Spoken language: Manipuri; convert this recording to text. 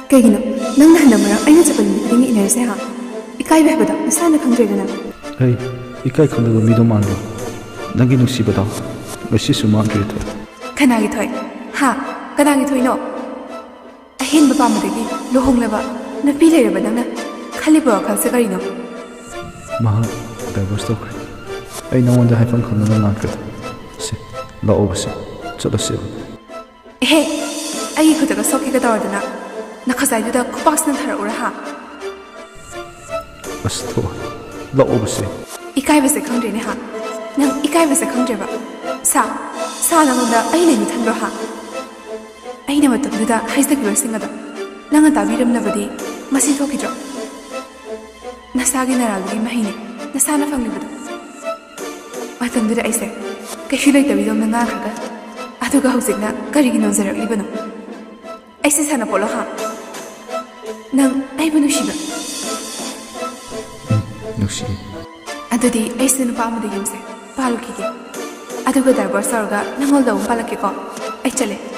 Kayakino, nang nahanamara ay nasapan ni inerse ha. Ikay ba ba nasana kang na? Ay, ikay kang nagamido man lo. Nagi nusi ba daw? Ngasi sumaan kaya ito. Kanagi toy. Ha? Kanagi toy no? Ahin ba pamadagi, lohong laba, napilay ba na? Kalibo akal sa karino? Mahal, divorce daw kaya. Ay nawanda haifang kang nanangan ka. Si, lao ba si? Tsada siya. Hey, ay ko taga soki ka tawar na. Nakasay da kupas ng thara ura ha. Basto, lao ba si? Ikay ba sa kang rin ha? Nang ikay ba sa kang ba? Sa naman da ay nanitan ba ha? Ay na matagduda hay sa kiwasing nga da. Nang ang tabiram na ba di, masito ki jo. Nasagi na ralagi mahini, nasana pang libado. Matagduda ay se, kasi lay tabidom na nga kaga. Ato ka husik na karigi non zarak libano. Ay se sana polo ha? Nang ay ba nusi ba? Nusi. Ato di ay se nupa mo di yung se, palo kiki. Ato ka divorce sarga nangol daw palaki ko. Ay chale.